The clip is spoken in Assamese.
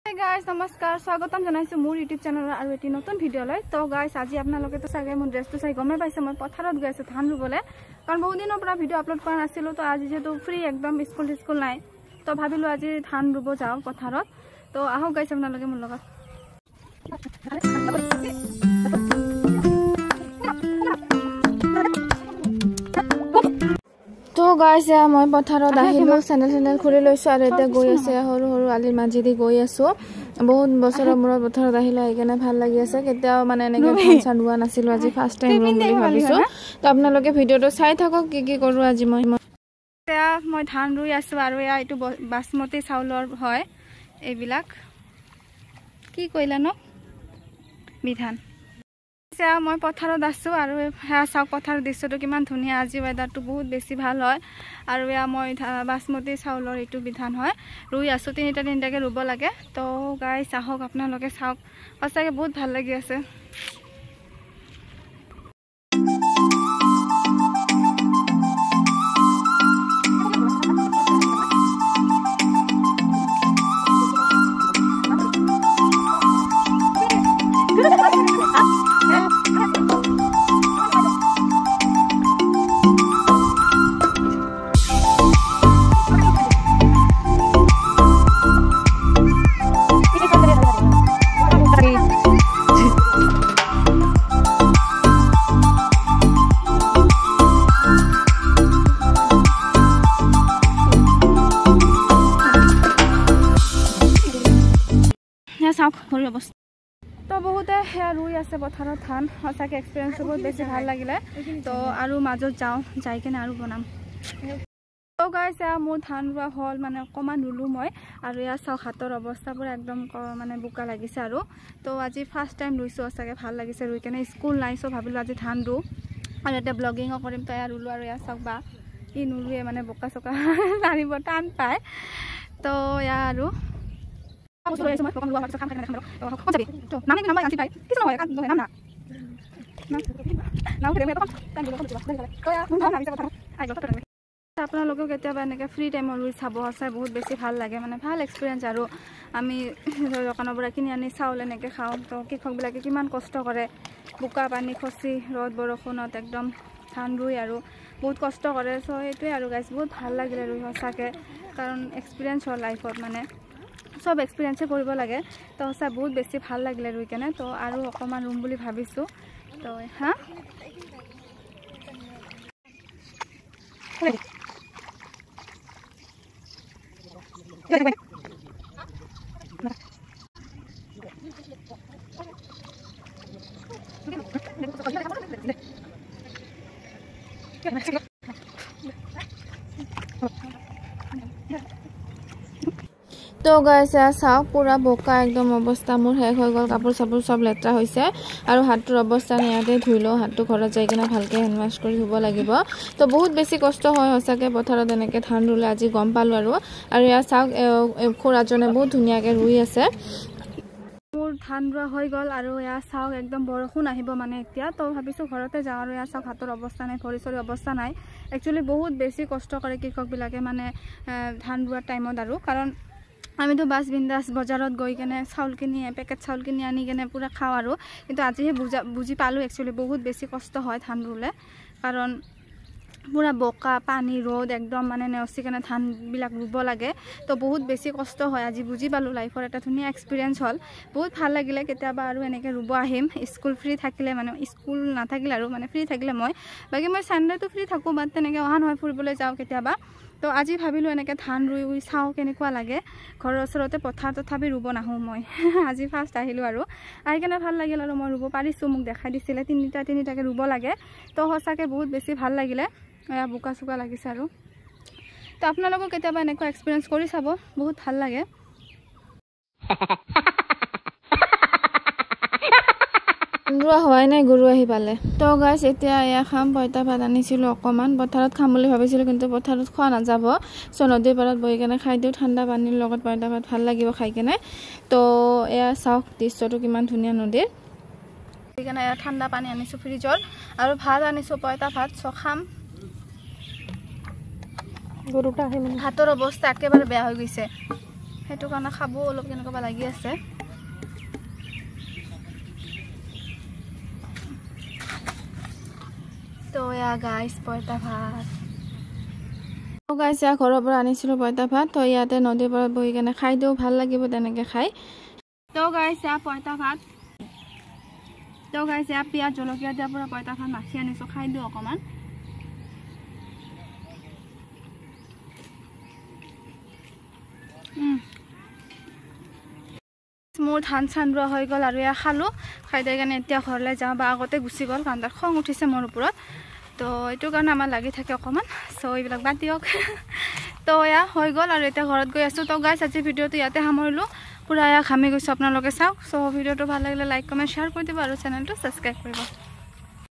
Hey guys, namaskar. Swagatam janaisu মোৰ YouTube channel আৰু এটি নতুন ভিডিও লৈ তো guys আজি আপোনালোকে তো চাগে মোৰ ড্ৰেছটো চাই গমে পাইছে মই পথাৰত গৈছো ধান ৰুবলে কাৰণ বহুত দিনৰ পৰা ভিডিও আপলোড কৰা নাছিলো তো আজি যেটো ফ্ৰী একদম স্কুল নাই তো ভাবিলো আজি ধান ৰুব যাও পথাৰত তো আহক guys আপোনালোকে মোৰ লগত তো গাইস মই পথাৰত আহিলো চেনেল খুলি লৈছো আৰু এটা গৈ আছে হৰু আলিৰ মাঝিদি গৈ আছো বহুত বছৰৰ মূৰত পথাৰত আহিলে এইকেনে ভাল লাগি আছে কেতিয়াও মানে এনেকে ধান চানুৱা নাছিলো আজি ফাৰ্স্ট টাইম ৰুম বুলি ভাবিছো তো আপোনালোকে ভিডিওটো চাই থাকক কি কৰো আজি মই ধান ৰুই আছো আৰু এটো বাসমতি চাউলৰ হয় এইবিলাক কি কইলা ন বিধান মই পথাৰত আছো আৰু হ্যা চাওক পথাৰৰ দৃশ্যটো কিমান ধুনিয়া আজি ওয়েদাৰটো বহুত বেছি ভাল হয় আৰু মই বাসমতি চাউলৰ এটো বিধান হয় ৰুই আছো তিনিটাকে ৰুব লাগে তো গাইস আহক আপোনালোকে চাওক সঁচাকে বহুত ভাল লাগি আছে তো বহুতে ৰুই আছে পথাৰত ধান সঁচাকে এক্সপেৰিয়েন্স বহুত বেছি ভাল লাগিলে তো আৰু মাজত যাও যাই কেনে আৰু বনাম তো গাইস মোৰ ধান ৰুৱা হল মানে অকমান ৰুলো মই আৰু চাওক হাতৰ অৱস্থা পুৰা একদম মানে বুকা লাগিছে আৰু তো আজি ফাৰ্স্ট টাইম ৰুইছো সঁচাকে ভাল লাগিছে ৰুই কেনে স্কুল নাই সো ভাবিলো আজি ধান ৰু আৰু এটা ব্লগিং কৰিম তো ৰুলো আৰু চাওক বা ই নুৰুৱে মানে বোকা চকা জানিব টান পায় তো আৰু আপোনালোকে কেতিয়াবা এনেকে ফ্ৰী টাইমত ৰুই চাব আছে বহুত বেছি ভাল লাগে মানে ভাল এক্সপেৰিয়েন্স আৰু আমি দোকানৰ পৰা কিনি আনি চাউল এনেকে খাও তো কৃষক বিলাকে কিমান কষ্ট কৰে বুকা পানী খচি ৰদ বৰষুণত একদম ধান ৰুই আৰু বহুত কষ্ট কৰে সো এটোই আৰু গাইস বহুত ভাল লাগিলে ৰুই সঁচাকে কাৰণ এক্সপেৰিয়েন্স হ'ল লাইফত মানে সব এক্সপেৰিয়েন্স কৰিব লাগে তো সঁচা বহুত বেছি ভাল লাগিলে ৰুই কেনে তো আৰু অকমান ৰুম বুলি ভাবিছো তো হা তো গাইস চাওক পুৰা বোকা একদম অৱস্থা মোৰ শেষ হৈ গল কাপোৰ চাপোৰ সব লেত্ৰা হৈছে আৰু হাতৰ অৱস্থা নিয়াতে ধুইলো হাতটো ঘৰত যাই কিনে ভালকে হ্যান্ড ওয়াশ কৰি ধুব লাগিব তো বহুত বেছি কষ্ট হয় হসাকে পথাৰত এনেকে ধান ৰুলে আজি গম পালো আৰু চাওক খুৰাজনে বহুত ধুনিয়াকে ৰুই আছে মোৰ ধান ৰুৱা হৈ গল আৰু চাওক একদম বৰষুণ আহিব মানে এতিয়া তো ভাবিছো ঘৰতে যাও আৰু চাওক হাতৰ অৱস্থা নাই ভৰিছৰি অৱস্থা নাই একচুয়ালি বহুত বেছি কষ্ট কৰে কৃষক বিলাকে মানে ধান ৰুৱা টাইমত আৰু কাৰণ আমি তো বাস বিন্দাস বজাৰত গৈ কেনে চাউল কিনি পেকেট চাউল কিনি আনি কেনে পুৰা খাও আৰু কিন্তু আজি হে বুজি পালো একচুয়ালি বহুত বেছি কষ্ট হয় ধান ৰুলে কাৰণ পুৰা বোকা পানী ৰদ একদম মানে নেওচি কেনে ধান বিলাক ৰুব লাগে তো বহুত বেছি কষ্ট হয় আজি বুজি পালো লাইফৰ এটা ধুনিয়া এক্সপেৰিয়েন্স হল বহুত ভাল লাগিলে কেতিয়াবা আৰু এনেকে ৰুব আহিম স্কুল ফ্ৰী থাকিলে মানে স্কুল নাথাকিলে আৰু মানে ফ্ৰী থাকিলে মই বাকি মই সানডে তো ফ্ৰী থাকো বাট তেনেকে অহা নহয় ফুৰিবলৈ যাও কেতিয়াবা তো আজি ভাবিলো এনেকে ধান ৰুই চাও কেনেকুৱা লাগে ঘৰৰ ওচৰতে পথাৰ তথাপি ৰুব নাহো মই আজি ফাৰ্স্ট আহিলো আৰু আইকেনে ভাল লাগিল আৰু মই ৰুব পাৰিছো মোক দেখাই দিছিলে তিনিটাকে ৰুব লাগে তো সঁচাকে বহুত বেছি ভাল লাগিলে বুকা চুকা লাগিছে আৰু তো আপোনালোকৰ কেতিয়াবা এনেকুৱা এক্সপেৰিয়েন্স কৰি চাব বহুত ভাল লাগে ৰুৱা হোৱাই নাই গৰু আহি পালে তো গাইস এতিয়া খাম পইতা ভাত আনিছিলো অকমান পথাৰত খাম বুলি ভাবিছিলো কিন্তু পথাৰত খোৱা নাযাব সো নদীৰ পাৰত বহি কেনে খাই দিও ঠাণ্ডা পানীৰ লগত পইতা ভাত ভাল লাগিব খাই কেনে তো চাওক দৃশ্যটো কিমান ধুনিয়া নদীৰ সেইকাৰণে ঠাণ্ডা পানী আনিছো ফ্ৰিজৰ আৰু ভাত আনিছো পইতা ভাত খাম গৰুটা আহে মানে হাতৰ অৱস্থা একেবাৰে বেয়া হৈ গৈছে সেইটো কাৰণে খাব অলপ কেনেকুৱা লাগি আছে তো ইয়া গাইস পইতা ভাত তো গাইস ইয়া ঘৰৰ পৰা আনিছিলো পইতা ভাত তো ইয়াতে নদীৰ পৰা বহি কেনে খাই দিও ভাল লাগিব তেনেকে খাই তো গাইস ইয়া পইতা ভাত তো গাইস ইয়া পিয়াজ জলকীয়া দিয়া পৰা পইতা ভাত মাখি আনিছো খাই দিও অকমান মোৰ ধান চান ৰোৱা হৈ গ'ল আৰু ইয়া খালো খাই দেই কাৰণে এতিয়া ঘৰলৈ যাওঁ বা আগতে গুচি গ'ল কাৰণ তাৰ খং উঠিছে মোৰ ওপৰত তো এইটো কাৰণে আমাৰ লাগি থাকে অকমান সো এইবিলাক বাদ দিয়ক তো ইয়া হৈ গ'ল আৰু এতিয়া ঘৰত গৈ আছো তো গাইস আজি ভিডিঅ'টো ইয়াতে সামৰিলো পুৰা ইয়া ঘামি গৈছো আপোনালোকে চাওক সো ভিডিঅ'টো ভাল লাগিলে লাইক কমেন্ট শ্বেয়াৰ কৰি দিব আৰু চেনেলটো সাবস্ক্ৰাইব কৰিব